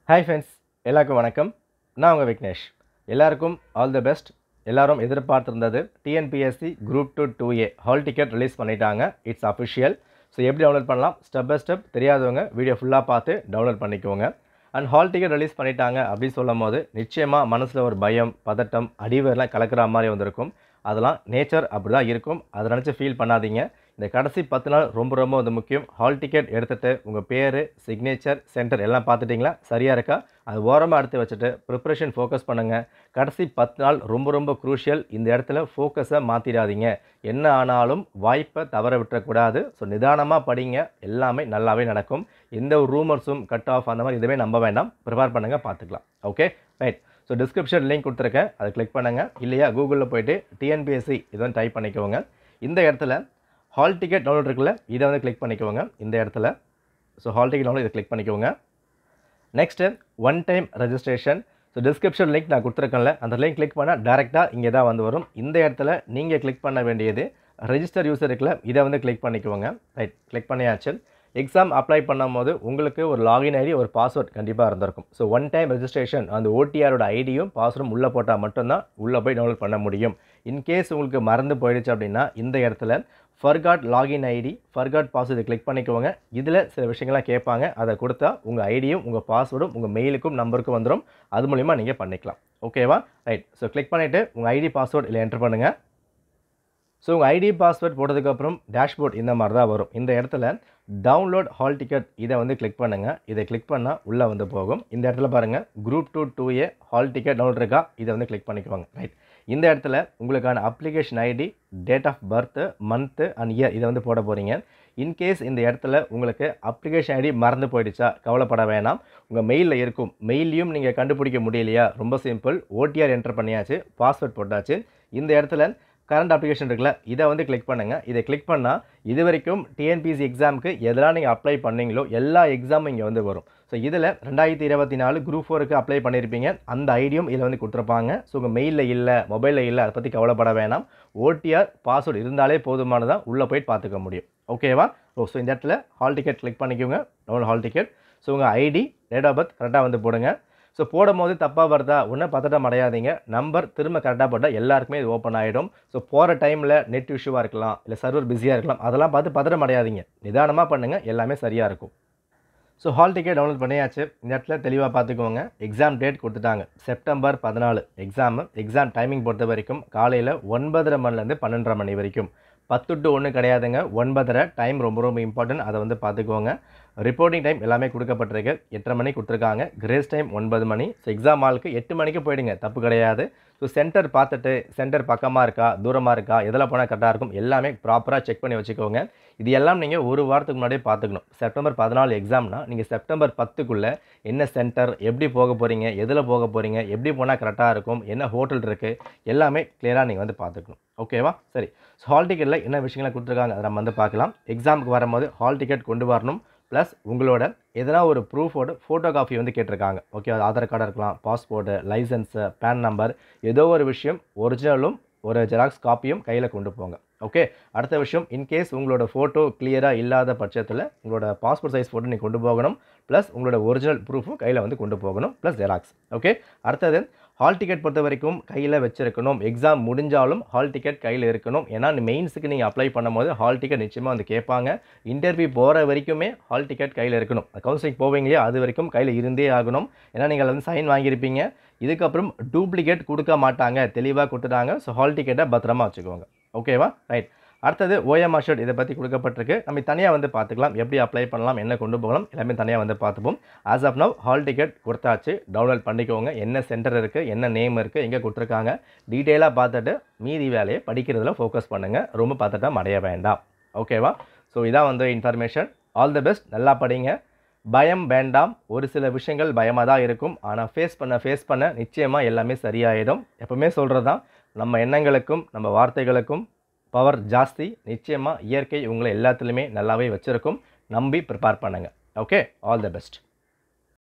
Hi friends, எல்லாருக்கும் வணக்கம். நான் உங்கள் விக்னேஷ். எல்லாருக்கும் ஆல் தி பெஸ்ட். எல்லாரும் எதிர்பார்த்துருந்தது TNPSC group 2 2A hall ticket release பண்ணிட்டாங்க. It's official. ஸோ எப்படி டவுன்லோட் பண்ணலாம், ஸ்டெப் பை ஸ்டெப் தெரியாதவங்க வீடியோ ஃபுல்லாக பார்த்து டவுன்லோட் பண்ணிக்கோங்க. அண்ட் ஹால் டிக்கெட் ரிலீஸ் பண்ணிட்டாங்க அப்படின்னு சொல்லும் போது நிச்சயமாக மனசில் ஒரு பயம், பதட்டம், அடிவரெலாம் கலக்கிற மாதிரி வந்திருக்கும். அதெல்லாம் நேச்சர் அப்படி தான் இருக்கும். அதை நினச்சி ஃபீல் பண்ணாதீங்க. இந்த கடைசி 10 நாள் ரொம்ப வந்து முக்கியம். ஹால் டிக்கெட் எடுத்துகிட்டு உங்கள் பேர், சிக்னேச்சர், சென்டர் எல்லாம் பார்த்துட்டிங்களா, சரியாக இருக்கா, அது ஓரமாக எடுத்து வச்சுட்டு ப்ரிப்ரேஷன் ஃபோக்கஸ் பண்ணுங்கள். கடைசி 10 நாள் ரொம்ப க்ரூஷியல். இந்த இடத்துல ஃபோக்கஸை மாற்றிடாதீங்க. என்ன ஆனாலும் வாய்ப்பை தவற விட்டுறக்கூடாது. ஸோ நிதானமாக படிங்க, எல்லாமே நல்லாவே நடக்கும். எந்த ஒரு ரூமர்ஸும் கட் ஆஃப் அந்த மாதிரி எதுவுமே நம்ப வேண்டாம். ப்ரிப்பேர் பண்ணுங்கள், பார்த்துக்கலாம். Okay right. So description link கொடுத்துருக்கேன், அதை கிளிக் பண்ணுங்கள். இல்லையா கூகுளில் போய்ட்டு டிஎன்பிஎஸ்சி இதை வந்து டைப் பண்ணிக்கோங்க. இந்த இடத்துல ஹால் டிக்கெட் டவுன்லோட் இருக்குல்ல, இதை வந்து கிளிக் பண்ணிக்கோங்க. இந்த இடத்துல ஸோ ஹால் டிக்கெட் டவுன்லோட் இதை கிளிக் பண்ணிக்கோங்க. Next one time registration. So description link நான் கொடுத்துருக்கேன்ல, அந்த லிங்க் கிளிக் பண்ணால் டேரெக்டாக இங்கே தான் வந்து வரும். இந்த இடத்துல நீங்கள் கிளிக் பண்ண வேண்டியது ரெஜிஸ்டர் யூசர் இருக்குல்ல, இதை வந்து கிளிக் பண்ணிக்கோங்க. ரைட், கிளிக் பண்ணியாச்சு. எக்ஸாம் அப்ளை பண்ணும் போது உங்களுக்கு ஒரு லாகின் ஐடி, ஒரு பாஸ்வேர்ட் கண்டிப்பாக இருந்திருக்கும். ஸோ ஒன் டைம் ரெஜிஸ்ட்ரேஷன் அந்த ஓடிஆரோட ஐடியும் பாஸ்வேர்டும் உள்ளே போட்டால் மட்டும்தான் உள்ளே போய் டவுன்லோட் பண்ண முடியும். இன்கேஸ் உங்களுக்கு மறந்து போயிடுச்சு அப்படின்னா இந்த இடத்துல forgot login ID, forgot password click பண்ணிக்கோங்க. இதில் சில விஷயங்கள்லாம் கேட்பாங்க, அதை கொடுத்தா உங்கள் ஐடியும் உங்கள் பாஸ்வேர்டும் உங்கள் மெயிலுக்கும் நம்பருக்கும் வந்துடும். அது மூலிமா நீங்கள் பண்ணிக்கலாம். ஓகேவா? ரைட். ஸோ கிளிக் பண்ணிவிட்டு உங்கள் ஐடி பாஸ்வேர்டு இல்லை என்ட்ரு பண்ணுங்கள். ஸோ உங்கள் ஐடி பாஸ்வேர்ட் போட்டதுக்கப்புறம் டேஷ்போர்ட் இந்த மாதிரி தான் வரும். இந்த இடத்துல டவுன்லோட் ஹால் டிக்கெட் இதை வந்து கிளிக் பண்ணுங்கள். இதை கிளிக் பண்ணால் உள்ளே வந்து போகும். இந்த இடத்துல பாருங்கள் group 2 2A hall ticket download இருக்கா, இதை வந்து கிளிக் பண்ணிக்குவாங்க. ரைட். இந்த இடத்துல உங்களுக்கான application ID, date of birth, month and year இதை வந்து போட போகிறீங்க. இன்கேஸ் இந்த இடத்துல உங்களுக்கு அப்ளிகேஷன் ஐடி மறந்து போயிடுச்சா கவலைப்பட வேணாம். உங்கள் மெயிலில் இருக்கும். மெயிலையும் நீங்கள் கண்டுபிடிக்க முடியலையா, ரொம்ப சிம்பிள். ஓடிஆர் என்டர் பண்ணியாச்சு, பாஸ்வேர்ட் போட்டாச்சு. இந்த இடத்துல கரண்ட் அப்ளிகேஷன் இருக்குல்ல, இதை வந்து கிளிக் பண்ணுங்கள். இதை கிளிக் பண்ணால் இது வரைக்கும் டிஎன்பிஎஸ்சி எக்ஸாமுக்கு எதெல்லாம் நீங்கள் அப்ளை பண்ணீங்களோ எல்லா எக்ஸாமும் இங்கே வந்து வரும். ஸோ இதில் 2024 குரூப் 4க்கு அப்ளை பண்ணியிருப்பீங்க, அந்த ஐடியும் இதில் வந்து கொடுத்துருப்பாங்க. ஸோ உங்கள் மெயிலில் இல்லை, மொபைலில் இல்லை, அதை பற்றி கவலைப்பட வேணாம். ஓடிஆர் பாஸ்வேர்டு இருந்தாலே போதுமானதான், உள்ளே போய்ட்டு பார்த்துக்க முடியும். ஓகேவா? ஸோ இந்த இடத்துல ஹால் டிக்கெட் கிளிக் பண்ணிக்கோங்க. Download hall ticket. ஸோ உங்கள் ஐடி, டேட் ஆஃப் பர்த் கரெக்டாக வந்து போடுங்க. ஸோ போடும் போது தப்பாக வருதா ஒன்றும் பதட்டம் அடையாதீங்க. நம்பர் திரும்ப கரெக்டாக போட்டால் எல்லாருக்குமே இது ஓப்பன் ஆகிடும். ஸோ போகிற டைமில் நெட் இஷ்யூவாக இருக்கலாம், இல்லை சர்வர் பிஸியாக இருக்கலாம், அதெல்லாம் பார்த்து பதட்டம் அடையாதீங்க. நிதானமாக பண்ணுங்கள், எல்லாமே சரியாக இருக்கும். ஸோ ஹால் டிக்கெட் டவுன்லோட் பண்ணியாச்சு. இந்த இடத்துல தெளிவாக பார்த்துக்கோங்க. எக்ஸாம் டேட் கொடுத்துட்டாங்க, செப்டம்பர் 14 எக்ஸாமு. எக்ஸாம் டைமிங் பொறுத்த வரைக்கும் காலையில் 9:30 மணிலேருந்து 12:30 மணி வரைக்கும். 10 to 1 கிடையாதுங்க, 9:30 டைம் ரொம்ப இம்பார்ட்டன்ட், அதை வந்து பார்த்துக்கோங்க. ரிப்போர்ட்டிங் டைம் எல்லாமே கொடுக்கப்பட்டிருக்கு. 8:30 மணி கொடுத்துருக்காங்க. கிரேஸ் டைம் 9 மணி. ஸோ எக்ஸாம் ஹாலுக்கு 8 மணிக்கு போயிடுங்க, தப்பு கிடையாது. ஸோ சென்டர் பார்த்துட்டு சென்டர் பக்கமாக இருக்கா, தூரமாக இருக்கா, எதில் போனால் கரெக்டாக இருக்கும், எல்லாமே ப்ராப்பராக செக் பண்ணி வச்சுக்கோங்க. இது எல்லாம் நீங்கள் ஒரு வாரத்துக்கு முன்னாடியே பார்த்துக்கணும். செப்டம்பர் 14 எக்ஸாம்னா நீங்கள் செப்டம்பர் 10க்குள்ளே என்ன சென்டர், எப்படி போக போகிறீங்க, எதில் போக போகிறீங்க, எப்படி போனால் கரெக்டாக இருக்கும், என்ன ஹோட்டல் இருக்குது, எல்லாமே கிளியராக நீங்கள் வந்து பார்த்துக்கணும். ஓகேவா? சரி. ஸோ ஹால் டிக்கெட்டில் என்ன விஷயங்களை கொடுத்துருக்காங்க அதை நம்ம வந்து பார்க்கலாம். எக்ஸாமுக்கு வரும்போது ஹால் டிக்கெட் கொண்டு வரணும். ப்ளஸ் உங்களோட எதனா ஒரு ப்ரூஃபோட ஃபோட்டோ காப்பி வந்து கேட்டிருக்காங்க. ஓகே, அது ஆதார் கார்டாக இருக்கலாம், பாஸ்போர்ட்டு, லைசன்ஸு, பேன் நம்பர், ஏதோ ஒரு விஷயம் ஒரிஜினலும் ஒரு ஜெராக்ஸ் காப்பியும் கையில் கொண்டு போங்க. ஓகே. அடுத்த விஷயம், இன்கேஸ் உங்களோட ஃபோட்டோ கிளியராக இல்லாத பட்சத்தில் உங்களோட பாஸ்போர்ட் சைஸ் ஃபோட்டோ நீங்கள் கொண்டு போகணும். ப்ளஸ் உங்களோட ஒரிஜினல் ப்ரூஃபும் கையில் வந்து கொண்டு போகணும், ப்ளஸ் ஜெராக்ஸ். ஓகே. அடுத்தது ஹால் டிக்கெட் பொறுத்த வரைக்கும் கையில் வச்சுருக்கணும். எக்ஸாம் முடிஞ்சாலும் ஹால் டிக்கெட் கையில் இருக்கணும். ஏன்னா மெயின்ஸுக்கு நீங்கள் அப்ளை பண்ணும்போது ஹால் டிக்கெட் நிச்சயமாக வந்து கேட்பாங்க. இன்டர்வியூ போகிற வரைக்குமே ஹால் டிக்கெட் கையில் இருக்கணும். கவுன்சிலிங் போவீங்களே அது வரைக்கும் கையில் இருந்தே ஆகணும். ஏன்னா நீங்கள் வந்து சைன் வாங்கியிருப்பீங்க. இதுக்கப்புறம் டூப்ளிகேட் கொடுக்க மாட்டாங்க, தெளிவாக கொடுத்துட்டாங்க. ஸோ ஹால் டிக்கெட்டை பத்திரமா வச்சுக்கோங்க. ஓகேவா? ரைட். அடுத்தது ஓஎம்ஆர் ஷீட் இதை பற்றி கொடுக்கப்பட்டிருக்கு. நம்ம தனியாக வந்து பார்த்துக்கலாம், எப்படி அப்ளை பண்ணலாம், என்ன கொண்டு போகலாம், எல்லாமே தனியாக வந்து பார்த்துப்போம். As of now hall ticket கொடுத்தாச்சு, டவுன்லோட் பண்ணிக்கோங்க. என்ன சென்டர் இருக்குது, என்ன நேம் இருக்குது, எங்கே கொடுத்துருக்காங்க, டீட்டெயிலாக பார்த்துட்டு மீதி வேலையை படிக்கிறதுல ஃபோக்கஸ் பண்ணுங்கள். ரொம்ப பார்த்துட்டா அடைய வேண்டாம். ஓகேவா? ஸோ இதான் வந்து இன்ஃபர்மேஷன். All the best. நல்லா படிங்க, பயம் வேண்டாம். ஒரு சில விஷயங்கள் பயமாக தான் இருக்கும், ஆனால் ஃபேஸ் பண்ண நிச்சயமாக எல்லாமே சரியாயிடும். எப்பவுமே சொல்கிறது தான், நம்ம எண்ணங்களுக்கும் நம்ம வார்த்தைகளுக்கும் பவர் ஜாஸ்தி. நிச்சயமாக இயற்கை உங்களை எல்லாத்துலேயுமே நல்லாவே வச்சுருக்கும். நம்பி ப்ரிப்பேர் பண்ணுங்கள். Okay, all the best.